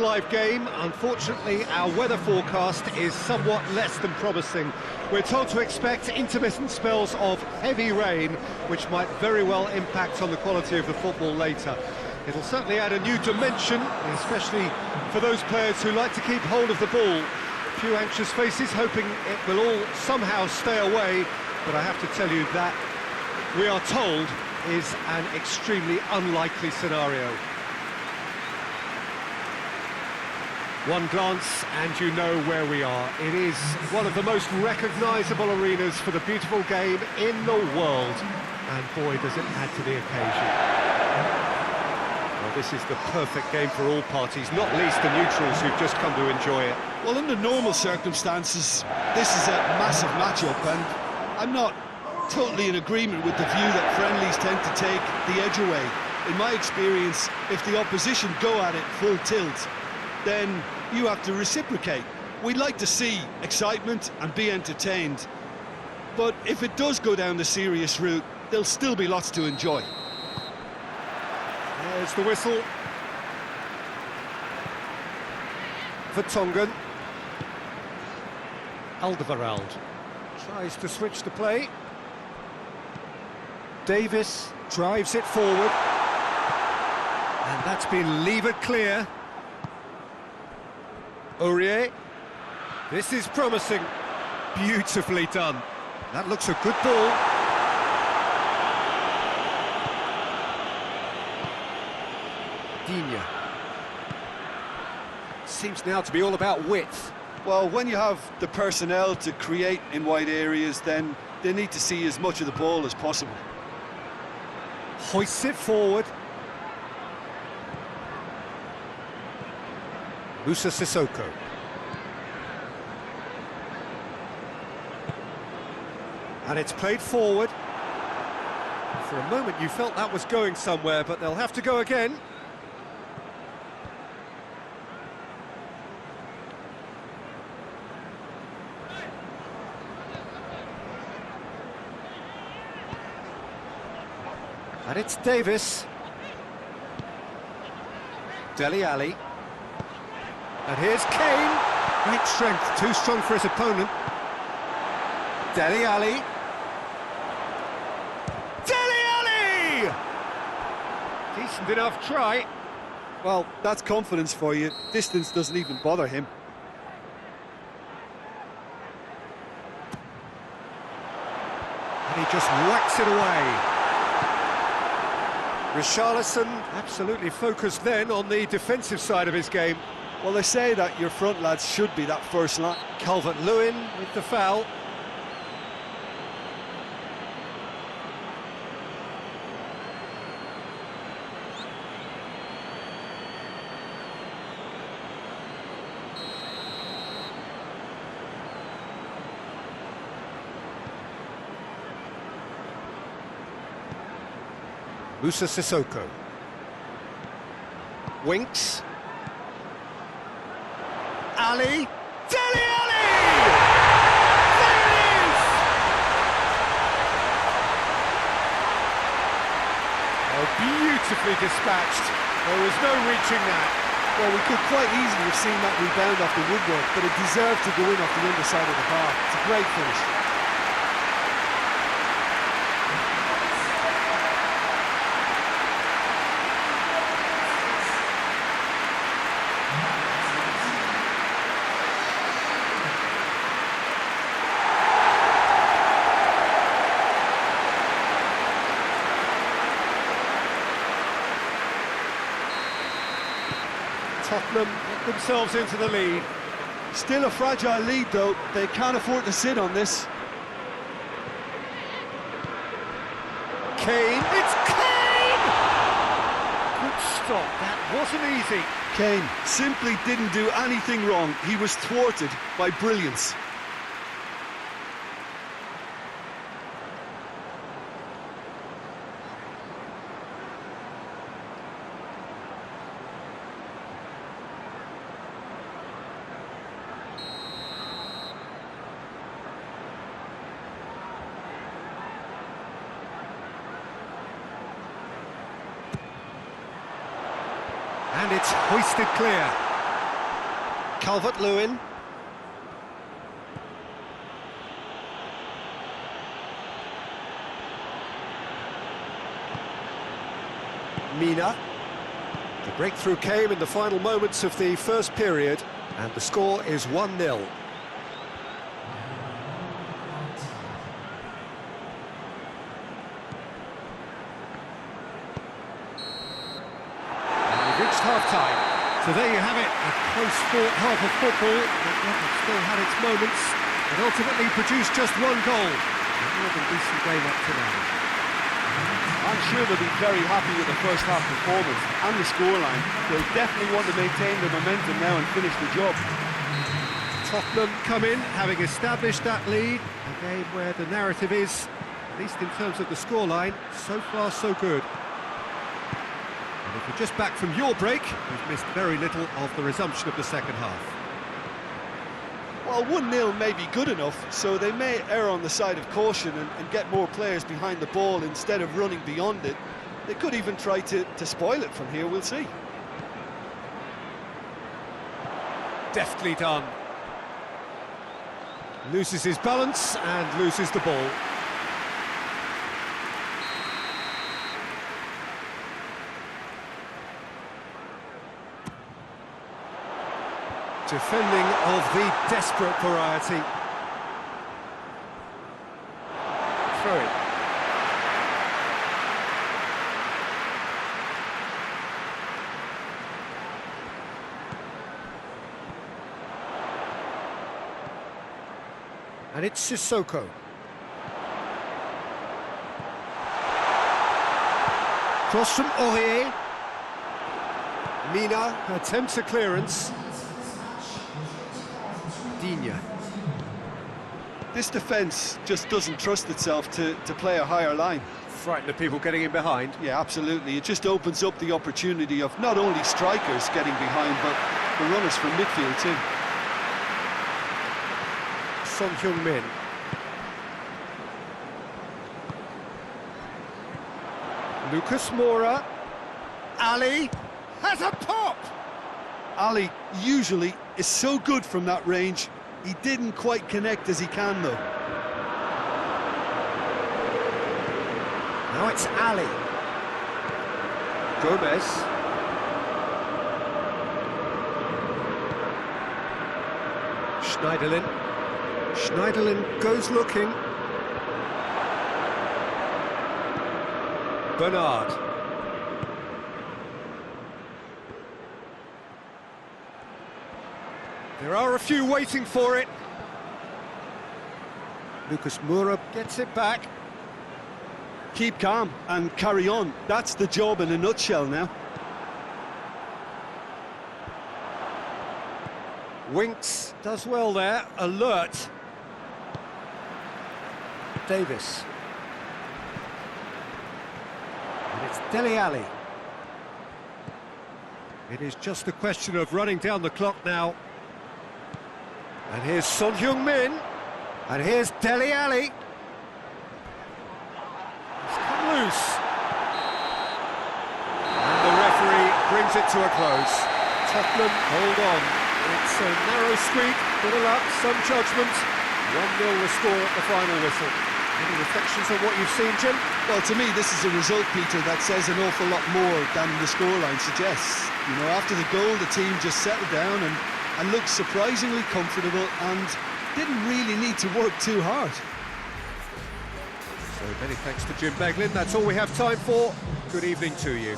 live game. Unfortunately, our weather forecast is somewhat less than promising. We're told to expect intermittent spells of heavy rain, which might very well impact on the quality of the football later. It'll certainly add a new dimension, especially for those players who like to keep hold of the ball. A few anxious faces hoping it will all somehow stay away, but I have to tell you that we are told is an extremely unlikely scenario. One glance and you know where we are. It is one of the most recognisable arenas for the beautiful game in the world. And boy, does it add to the occasion. Well, this is the perfect game for all parties, not least the neutrals who've just come to enjoy it. Well, under normal circumstances, this is a massive match-up, and I'm not totally in agreement with the view that friendlies tend to take the edge away. In my experience, if the opposition go at it full tilt, then you have to reciprocate. We'd like to see excitement and be entertained, but if it does go down the serious route, there'll still be lots to enjoy. There's the whistle. Vertonghen. Alderweireld tries to switch the play. Davis drives it forward. And that's been levered clear. Aurier, this is promising, beautifully done. That looks a good ball. Digne. Seems now to be all about width. Well, when you have the personnel to create in wide areas, then they need to see as much of the ball as possible. Hoists it forward. Moussa Sissoko. And it's played forward. For a moment you felt that was going somewhere, but they'll have to go again. And it's Davis. Dele Alli. And here's Kane. Great strength, too strong for his opponent. Dele Alli. Dele Alli! Decent enough try. Well, that's confidence for you. Distance doesn't even bother him. And he just whacks it away. Richarlison absolutely focused then on the defensive side of his game. Well, they say that your front lads should be that first line. Calvert-Lewin with the foul. Moussa Sissoko. Winks. Ali. Dele Alli! There it is! Oh, beautifully dispatched. There was no reaching that. Well, we could quite easily have seen that rebound off the woodwork, but it deserved to go in off the underside of the bar. It's a great finish. Tottenham get themselves into the lead. Still a fragile lead, though. They can't afford to sit on this. Kane. It's Kane! Good stop. That wasn't easy. Kane simply didn't do anything wrong. He was thwarted by brilliance. And it's hoisted clear. Calvert-Lewin. Mina. The breakthrough came in the final moments of the first period, and the score is 1-0. Reached half-time. So there you have it, a close-fought half of football that still had its moments, and ultimately produced just one goal. A more than decent game up to now. I'm sure they'll be very happy with the first half performance and the scoreline. They'll definitely want to maintain the momentum now and finish the job. Tottenham come in, having established that lead, a game where the narrative is, at least in terms of the scoreline, so far so good. And if you're just back from your break, you've missed very little of the resumption of the second half. Well, 1-0 may be good enough, so they may err on the side of caution and get more players behind the ball instead of running beyond it. They could even try to spoil it from here, we'll see. Deftly done. Loses his balance and loses the ball. Defending of the desperate variety. Throw it. And it's Sissoko. Cross from Aurier. Mina attempts a clearance. Digne. This defence just doesn't trust itself to play a higher line. Frighten the people getting in behind. Yeah, absolutely. It just opens up the opportunity of not only strikers getting behind, but the runners from midfield too. Son Heung-min. Lucas Moura. Ali has a pop! Ali usually is so good from that range. He didn't quite connect as he can though. Now it's Ali. Gomez. Schneiderlin. Schneiderlin goes looking. Bernard. There are a few waiting for it. Lucas Moura gets it back. Keep calm and carry on. That's the job in a nutshell now. Winks does well there, alert. Davis. And it's Dele Alli. It is just a question of running down the clock now. And here's Son Heung-min. And here's Dele Alli. It's come loose. And the referee brings it to a close. Tottenham hold on. It's a narrow squeak, bit of luck, some judgment. 1-0 the score at the final whistle. Any reflections on what you've seen, Jim? Well, to me, this is a result, Peter, that says an awful lot more than the scoreline suggests. You know, after the goal, the team just settled down and looked surprisingly comfortable and didn't really need to work too hard. So many thanks to Jim Beglin. That's all we have time for. Good evening to you.